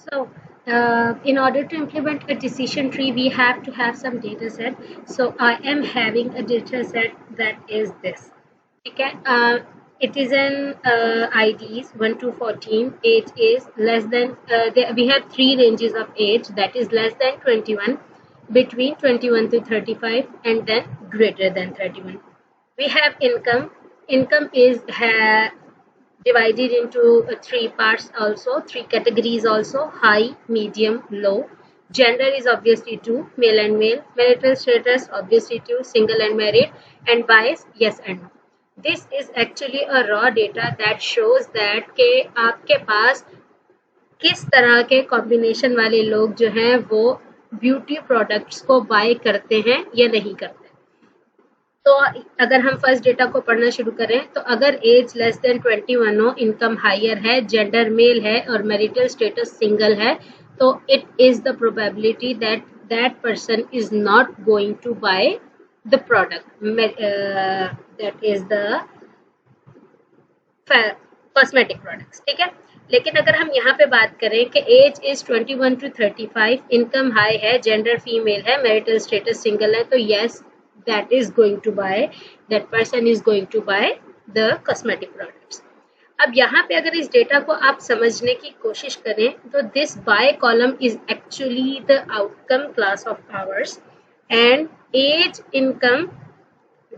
So, in order to implement a decision tree, we have to have some data set. So, I am having a data set that is this. Okay, it is an IDs 1 to 14. Age is less than. We have three ranges of age, that is less than 21, between 21 to 35, and then greater than 31. We have income. Income is divided into three parts, also three categories, also high, medium, low. Gender is obviously two, male and male. Marital status obviously two, single and married. And bias, yes and no. This is actually a raw data that shows that के आपके पास किस तरह के combination वाले लोग जो हैं वो ब्यूटी प्रोडक्ट्स को बाय करते हैं या नहीं करते। तो अगर हम फर्स्ट डेटा को पढ़ना शुरू करें तो अगर एज लेस देन 21 हो, इनकम हायर है, जेंडर मेल है और मैरिटल स्टेटस सिंगल है, तो it is the probability that that person is not going to buy the product, that is the cosmetic products. ठीक है, लेकिन अगर हम यहाँ पे बात करें कि age is 21 to 35, income high है, जेंडर फीमेल है, मैरिटल स्टेटस सिंगल है, तो yes, that is going to buy, that person is going to buy the cosmetic products. अब यहाँ पे अगर इस डेटा को आप समझने की कोशिश करें तो this buy column is actually the outcome class of ours, and age, income,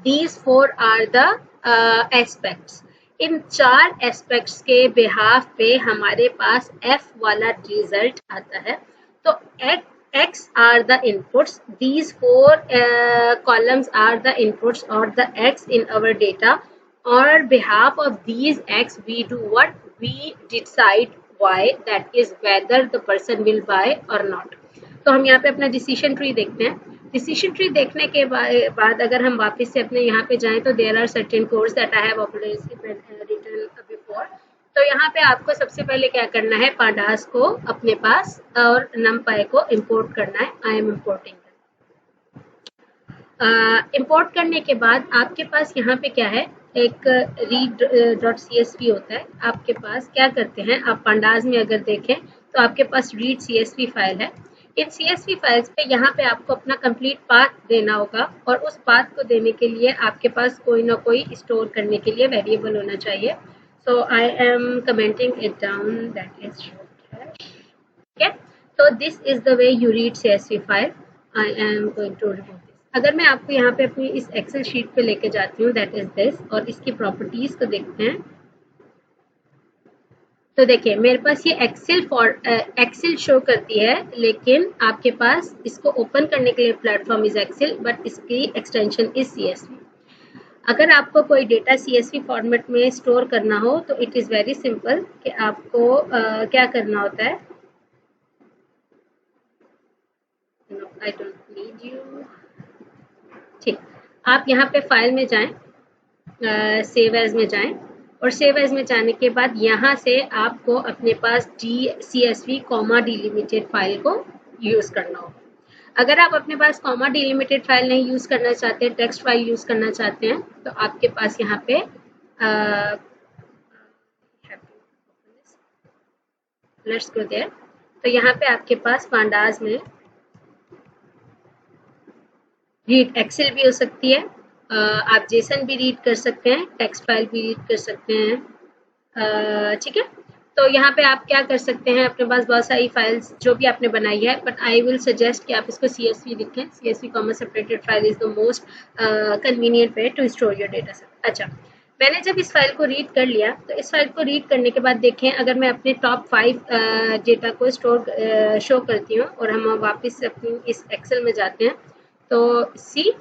these four are the aspects. इन चार एस्पेक्ट्स के बिहाफ पे हमारे पास F वाला रिजल्ट आता है। तो X are the inputs. These four columns are the inputs or the X in our data. On behalf of these X, we do what? We decide Y, that is whether the person will buy or not. तो हम यहाँ पे अपना decision tree देखते हैं। Decision tree देखने के बाद अगर हम वापस से अपने यहाँ पे जाएं तो there are certain codes that I have written before. तो यहाँ पे आपको सबसे पहले क्या करना है, पांडास को अपने पास और numpy को इंपोर्ट करना है। I am importing. इंपोर्ट करने के बाद आपके पास यहाँ पे क्या है, एक read.csv होता है आपके पास। क्या करते हैं आप पांडास में अगर देखें तो आपके पास read csv फाइल है। इन CSV फाइल्स पे यहाँ पे आपको अपना कंप्लीट पाथ देना होगा और उस पाथ को देने के लिए आपके पास कोई ना कोई स्टोर करने के लिए वेरिएबल होना चाहिए। So I am commenting it down, that is short. Okay, so this is the way you read CSV file. I am going to remove this. अगर मैं आपको यहाँ पे अपनी इस एक्सेल शीट पे लेके जाती हूँ, that is this, और इसकी प्रॉपर्टीज को देखते हैं तो देखिए मेरे पास ये एक्सेल शो करती है, लेकिन आपके पास इसको ओपन करने के लिए प्लेटफॉर्म इज एक्सेल, बट इसकी एक्सटेंशन इज CSV। अगर आपको कोई डेटा CSV फॉर्मेट में स्टोर करना हो तो इट इज़ वेरी सिंपल कि आपको क्या करना होता है। I don't need you. ठीक, आप यहाँ पे फाइल में जाएं, सेव एज में जाएं, और सेव एज में जाने के बाद यहाँ से आपको अपने पास CSV कॉमा डिलिमिटेड फाइल को यूज़ करना होगा। अगर आप अपने पास कॉमा डिलिमिटेड फाइल नहीं यूज़ करना चाहते हैं, टेक्स्ट फाइल यूज़ करना चाहते हैं, तो आपके पास यहाँ पे लेट्स गो देयर। तो यहाँ पे आपके पास पांडास में रीड एक्सेल भी हो सकती है, आप जेसन भी रीड कर सकते हैं, टेक्स्ट फाइल भी रीड कर सकते हैं। ठीक है, तो यहाँ पे आप क्या कर सकते हैं, अपने पास बहुत सारी फाइल्स जो भी आपने बनाई है, बट आई विल सजेस्ट कि आप इसको CSV लिखें। CSV comma separated file is the most convenient way to store your data set. अच्छा, मैंने जब इस फाइल को रीड कर लिया तो इस फाइल को रीड करने के बाद देखें, अगर मैं अपने टॉप 5 डेटा को शो करती हूँ और हम वापस से अपनी इस एक्सेल में जाते हैं तो सी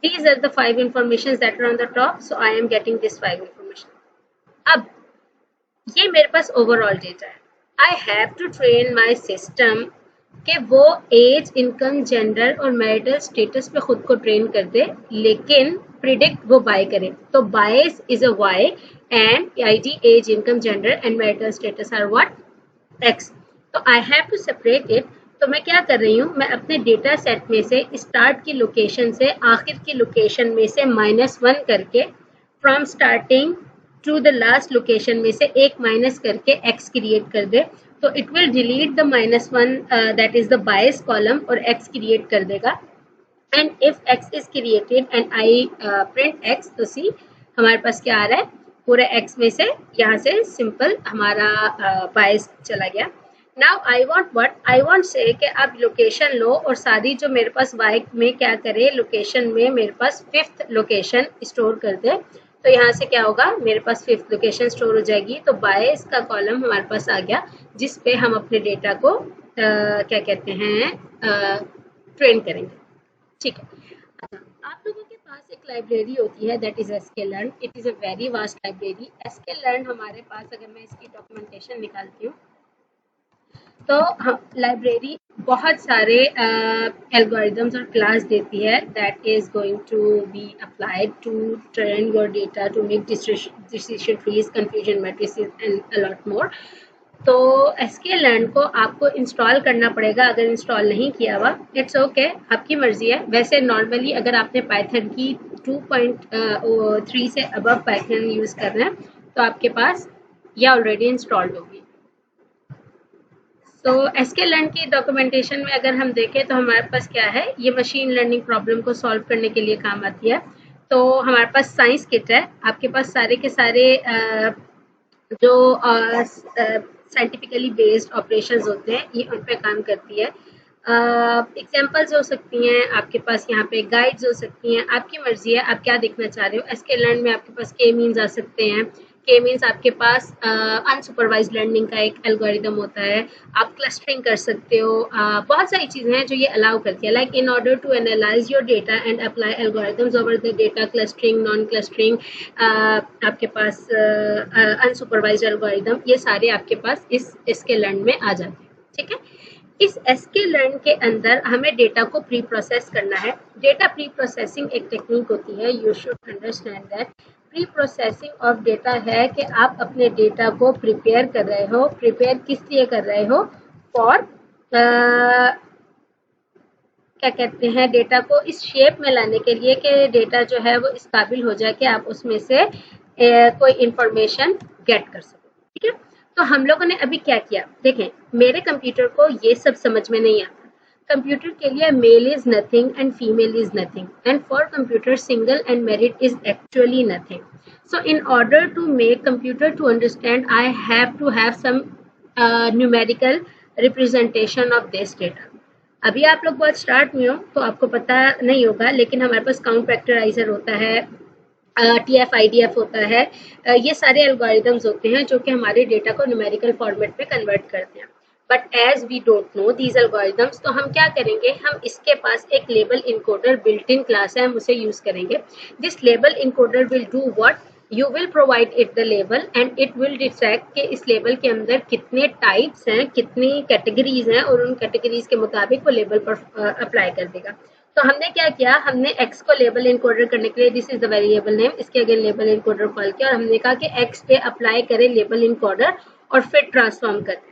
these are the 5 informations that are on the top, so I am getting this 5 information. अब ये मेरे पास ओवरऑल डेटा है। I have to train my system कि वो एज, इनकम, जेंडर और मैरिटल स्टेटस पे खुद को ट्रेन कर दे, लेकिन प्रिडिक्ट वो बाय करे। तो buys is a Y and ID, age, income, gender and marital status are what? X। तो I have to separate it. तो मैं क्या कर रही हूँ, मैं अपने डेटा सेट में से स्टार्ट की लोकेशन से आखिर की लोकेशन में से -1 करके from starting to the last location में से एक माइनस करके X क्रिएट कर दे। तो it will delete the -1 that is the bias column और x क्रिएट कर देगा। And if x is created and I print x, तो सी हमारे पास क्या आ रहा है, पूरे x में से यहाँ से सिंपल हमारा बायस चला गया। Now I want what, I want say कि आप लोकेशन लो और सारी जो मेरे पास y में क्या करे, लोकेशन में मेरे पास 5th लोकेशन स्टोर कर दे। तो यहाँ से क्या होगा, मेरे पास 5th लोकेशन स्टोर हो जाएगी। तो बायस का कॉलम हमारे पास आ गया जिस पे हम अपने डेटा को क्या कहते हैं ट्रेन करेंगे। ठीक है, आप लोगों के पास एक लाइब्रेरी होती है that is sklearn। It is a very vast library. sklearn हमारे पास, अगर मैं इसकी डॉक्यूमेंटेशन निकालती हूँ तो हम लाइब्रेरी बहुत सारे एल्गोरिदम्स और क्लास देती है that is going to be applied to train your data to make decision trees, confusion matrices and a lot more. तो sklearn को आपको इंस्टॉल करना पड़ेगा। अगर इंस्टॉल नहीं किया हुआ, इट्स ओके, आपकी मर्जी है। वैसे नॉर्मली अगर आपने पाइथन की 2.3 से अबव पाइथन यूज़ कर रहे हैं तो आपके पास ये ऑलरेडी इंस्टॉल्ड होगी। तो sklearn की डॉक्यूमेंटेशन में अगर हम देखें तो हमारे पास क्या है, ये मशीन लर्निंग प्रॉब्लम को सॉल्व करने के लिए काम आती है। तो हमारे पास साइंस किट है, आपके पास सारे के सारे जो साइंटिफिकली बेस्ड ऑपरेशंस होते हैं ये उन पे काम करती है। एग्जांपल्स हो सकती हैं आपके पास, यहाँ पे गाइड्स हो सकती हैं, आपकी मर्जी है आप क्या देखना चाह रहे हो। sklearn में आपके पास के मीन्स आ सकते हैं। के मीन्स आपके पास अनसुपरवाइज्ड लर्निंग का एक एल्गोरिदम होता है। आप क्लस्टरिंग कर सकते हो, बहुत सारी चीज़ें हैं जो ये अलाउ करती है। Like in order to analyse your data and apply algorithms over the data, clustering, non clustering, आपके पास अनसुपरवाइज्ड एल्गोरिदम, ये सारे आपके पास इस sklearn में आ जाते हैं। ठीक है, इस sklearn के अंदर हमें डेटा को प्री प्रोसेस करना है। डेटा प्री प्रोसेसिंग एक टेक्निक होती है, you should understand that. Pre processing of data है कि आप अपने डेटा को प्रिपेयर कर रहे हो। प्रिपेयर किस लिए कर रहे हो, फॉर क्या कहते हैं, डेटा को इस शेप में लाने के लिए कि डेटा जो है वो इस काबिल हो जाए कि आप उसमें से कोई इंफॉर्मेशन गेट कर सको। ठीक है, तो हम लोगों ने अभी क्या किया, देखें मेरे कंप्यूटर को ये सब समझ में नहीं आता। कंप्यूटर के लिए male is nothing and female is nothing, and for computer single and married is actually nothing. So in order to make computer to understand, I have to have some numerical representation of this data. अभी आप लोग बहुत start में हो तो आपको पता नहीं होगा, लेकिन हमारे पास काउंट फैक्टराइजर होता है, TF IDF होता है, ये सारे एल्गोरिदम्स होते हैं जो कि हमारे डेटा को न्यूमेरिकल फॉर्मेट में कन्वर्ट करते हैं। But as we don't know these algorithms, तो हम क्या करेंगे, हम इसके पास एक label encoder built in class है, हम उसे यूज करेंगे। This label encoder will do what, you will provide it the label and it will detect कि इस लेबल के अंदर कितने टाइप्स हैं, कितनी कैटेगरीज हैं, और उन कैटेगरीज के मुताबिक वो लेबल पर अप्लाई कर देगा। तो हमने क्या किया, हमने x को लेबल इनकोडर करने के लिए this is the variable name, इसके अगेन लेबल इनकोडर कॉल किया और हमने कहा कि x पे अप्लाई करें लेबल इनकोडर और फिर ट्रांसफॉर्म करें।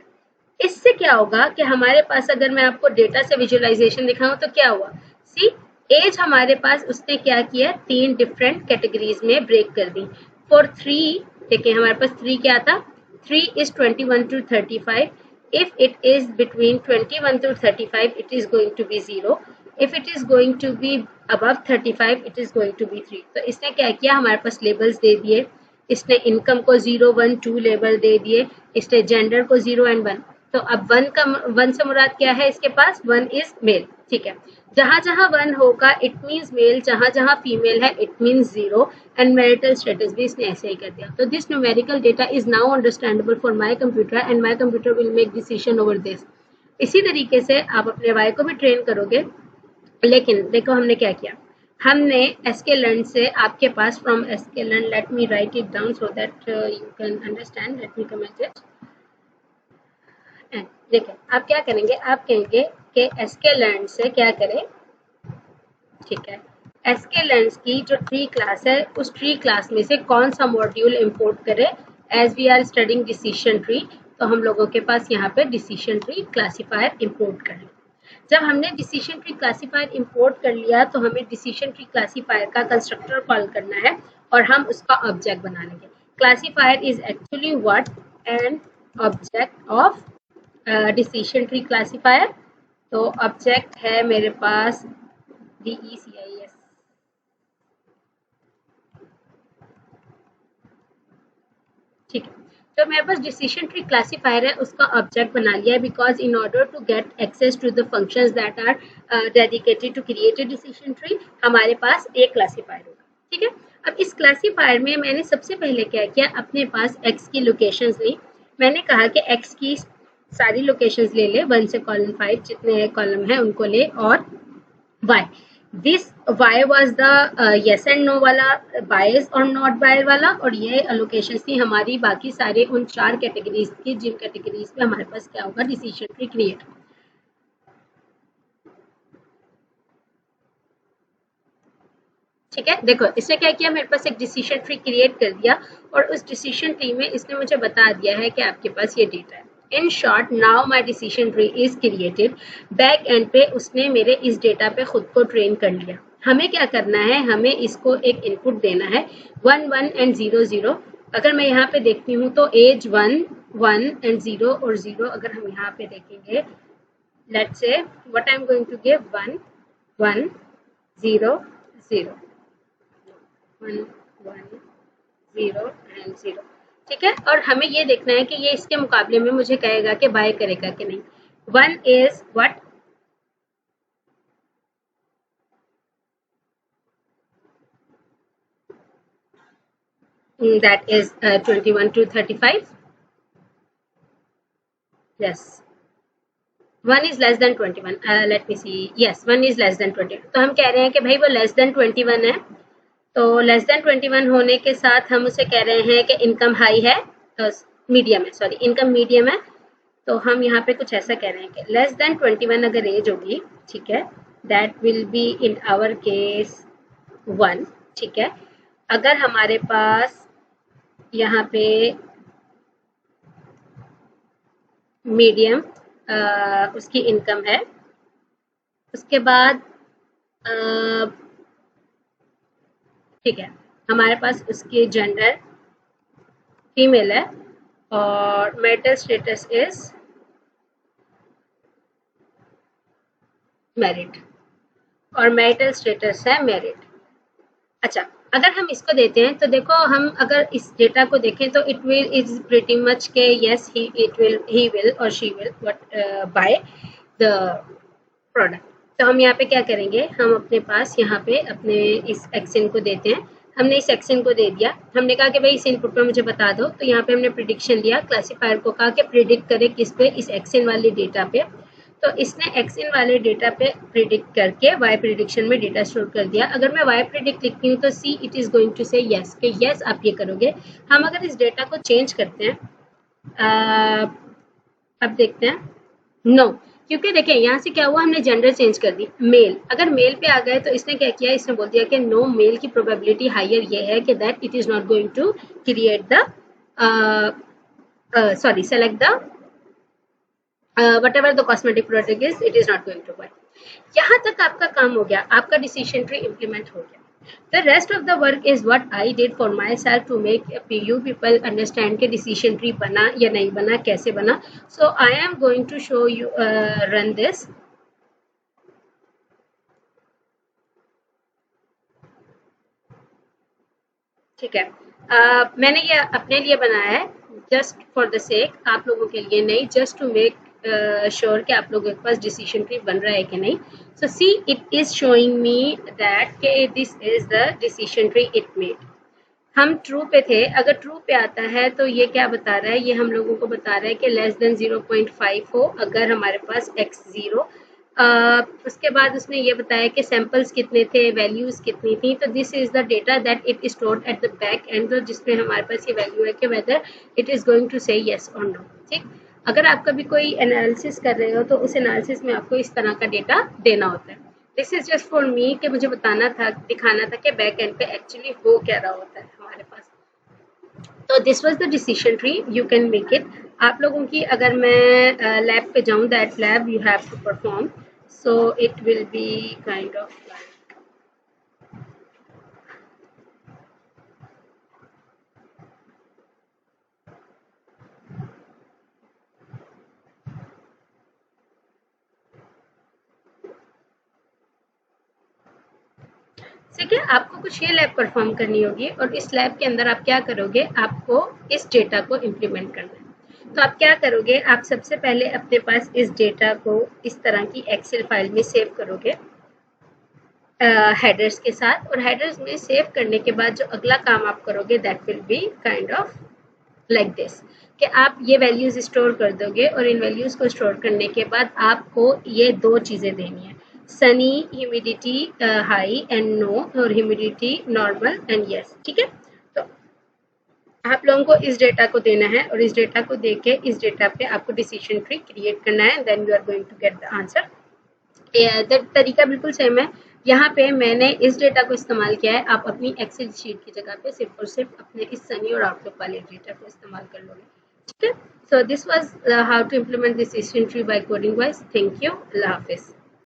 इससे क्या होगा कि हमारे पास, अगर मैं आपको डेटा से विजुअलाइजेशन दिखाऊं तो क्या हुआ, सी एज हमारे पास उसने क्या किया, 3 डिफरेंट कैटेगरीज में ब्रेक कर दी। फॉर 3, देखिए हमारे पास 3 क्या था, 3 is 21 to 35. If it is between 21 to 35, it is going to be 0. If it is going to be above 35, it is going to be 3. तो इसने क्या किया, हमारे पास लेबल्स दे दिए। इसने इनकम को 0, 1, 2 लेबल दे दिए, इसने जेंडर को 0 and 1। तो अब 1 से मुराद क्या है, इसके पास 1 इज मेल। ठीक है, जहां जहां 1 होगा इट मीन्स मेल, जहां जहां फीमेल है it means 0, and marital status भी इसने ऐसे ही कर दिया। तो this numerical data is now understandable for my computer and my computer will make decision over this. इसी तरीके से आप अपने वाई को भी ट्रेन करोगे। लेकिन देखो हमने क्या किया, हमने sklearn से आपके पास from sklearn, let me write it down so that you can understand, let me comment it. देखिए आप क्या करेंगे, आप कहेंगे कि sklearn से क्या करें, ठीक है, sklearn की जो ट्री क्लास है उस ट्री क्लास में से कौन सा मॉड्यूल इंपोर्ट करें। As we are studying decision tree, तो हम लोगों के पास यहाँ पे डिसीजन ट्री क्लासीफायर इंपोर्ट करें। जब हमने डिसीजन ट्री क्लासीफायर इंपोर्ट कर लिया तो हमें डिसीजन ट्री क्लासीफायर का कंस्ट्रक्टर कॉल करना है और हम उसका ऑब्जेक्ट बना लेंगे। Classifier is actually what, an object of decision tree classifier. तो ऑब्जेक्ट है मेरे पास DECIS। ठीक है, तो मेरे पास डिसीजन ट्री क्लासिफायर है, उसका ऑब्जेक्ट बना लिया है because in order to get access to the functions that are dedicated to create a decision tree हमारे पास एक क्लासिफायर होगा। ठीक है, अब इस क्लासिफायर में मैंने सबसे पहले क्या किया, अपने पास x की लोकेशंस ली। मैंने कहा कि x की सारी लोकेशंस ले ले, 1 से कॉलम 5 जितने कॉलम है उनको ले, और y this y was the yes and no वाला, बायस और नॉट बाय वाला, और ये अलोकेशन थी हमारी बाकी सारे उन 4 कैटेगरीज की जिन कैटेगरीज पे हमारे पास क्या होगा, डिसीजन ट्री क्रिएट। ठीक है, देखो इसने क्या किया, मेरे पास एक डिसीजन ट्री क्रिएट कर दिया, और उस डिसीजन ट्री में इसने मुझे बता दिया है कि आपके पास ये डेटा है। In short, now my decision tree is created. Back and पे उसने मेरे इस डेटा पे खुद को ट्रेन कर लिया। हमें क्या करना है, हमें इसको एक इनपुट देना है 1 1 एंड 0 0। अगर मैं यहाँ पे देखती हूँ तो एज 1 1 एंड 0 और 0 अगर हम यहाँ पे देखेंगे, let's say what I am going to give 1 1 0 0 1 1 0 and 0। ठीक है, और हमें ये देखना है कि ये इसके मुकाबले में मुझे कहेगा कि बाय करेगा कि नहीं। 1 is what, that is 21 to 35। yes, 1 is less than 21। let me see, yes 1 is less than 20। तो हम कह रहे हैं कि भाई वो लेस देन 21 है, तो लेस देन 21 होने के साथ हम उसे कह रहे हैं कि इनकम हाई है, मीडियम है, सॉरी इनकम मीडियम है। तो हम यहाँ पे कुछ ऐसा कह रहे हैं कि लेस देन 21 अगर एज होगी, ठीक है, that will be in our case 1। ठीक है, अगर हमारे पास यहाँ पे मीडियम उसकी इनकम है, उसके बाद ठीक है, हमारे पास उसकी जेंडर फीमेल है, और मैरिटल स्टेटस इज मैरिड, और मैरिटल स्टेटस है मैरिड। अच्छा, अगर हम इसको देते हैं तो देखो, हम अगर इस डेटा को देखें तो it will is pretty much के यस ही विल और she will buy the product. तो हम यहाँ पे क्या करेंगे, हम अपने पास यहाँ पे अपने इस एक्शन को देते हैं। हमने इस एक्शन को दे दिया, हमने कहा कि भाई इस इनपुट पे मुझे बता दो, तो यहाँ पे हमने प्रिडिक्शन लिया, क्लासीफायर को कहा कि प्रिडिक्ट करे किस पे, इस एक्शन वाले डेटा पे। तो इसने एक्शन वाले डेटा पे प्रिडिक्ट करके वाई प्रिडिक्शन में डेटा स्टोर कर दिया। अगर मैं वाई प्रिडिक्ट लिखती हूँ तो see it is going to say yes, कि यस आप ये करोगे। हम अगर इस डेटा को चेंज करते हैं, अब देखते हैं, नो, क्योंकि देखिए यहाँ से क्या हुआ, हमने जेंडर चेंज कर दी, मेल। अगर मेल पे आ गए तो इसने क्या किया, इसने बोल दिया कि नो, मेल की प्रोबेबिलिटी हायर ये है कि that it is not going to create the sorry select the whatever the cosmetic product is, it is not going to work। यहाँ तक आपका काम हो गया, आपका डिसीजन ट्री इम्प्लीमेंट हो गया। The rest of the work is what I did for myself to make you people understand कि decision tree बना या नहीं बना, कैसे बना। So I am going to show you run this। ठीक है, मैंने ये अपने लिए बनाया है, जस्ट फॉर द सेक, आप लोगों के लिए नहीं, जस्ट टू मेक श्योर कि आप लोगों के पास डिसीजन ट्री बन रहा है कि नहीं। So see it is showing me that के this is the decision tree it made. हम ट्रू पे थे, अगर ट्रू पे आता है तो ये क्या बता रहा है, ये हम लोगों को बता रहा है कि लेस देन 0.5 हो अगर हमारे पास x 0। उसके बाद उसने ये बताया कि सैंपल्स कितने थे, वैल्यूज कितनी थी। तो this is the data that it stored at the back end, जिसमें हमारे पास ये वैल्यू है कि whether it is going to say yes और नो। ठीक, अगर आप कभी कोई एनालिसिस कर रहे हो तो उस एनालिसिस में आपको इस तरह का डेटा देना होता है। This is just for me कि मुझे बताना था, दिखाना था कि बैक एंड पे एक्चुअली हो क्या रहा होता है हमारे पास। तो this was the decision tree, you can make it. आप लोगों की अगर मैं लैब पे जाऊं, that lab you have to perform, so it will be kind of ठीक है, आपको कुछ ये लैब परफॉर्म करनी होगी और इस लैब के अंदर आप क्या करोगे, आपको इस डेटा को इम्प्लीमेंट करना है। तो आप क्या करोगे, आप सबसे पहले अपने पास इस डेटा को इस तरह की एक्सेल फाइल में सेव करोगे हेडर्स के साथ, और हेडर्स में सेव करने के बाद जो अगला काम आप करोगे that will be kind of like this, कि आप ये वैल्यूज स्टोर कर दोगे और इन वैल्यूज को स्टोर करने के बाद आपको ये दो चीज़ें देनी है, sunny humidity high and no, और ह्यूमिडिटी नॉर्मल एंड यस। ठीक है, तो आप लोगों को इस डेटा को देना है और इस डेटा को दे के इस डेटा पे आपको डिसीजन ट्री क्रिएट करना है, then you are going to get the answer. तरीका बिल्कुल सेम है। यहाँ पे मैंने इस डेटा को इस्तेमाल किया है, आप अपनी एक्सेल शीट की जगह पे सिर्फ और सिर्फ अपने इस सनी और आउटलुक वाले डेटा को इस्तेमाल कर लोगे। ठीक है, so this was how to implement this decision tree by coding wise. Thank you, अल्लाह हाफिज।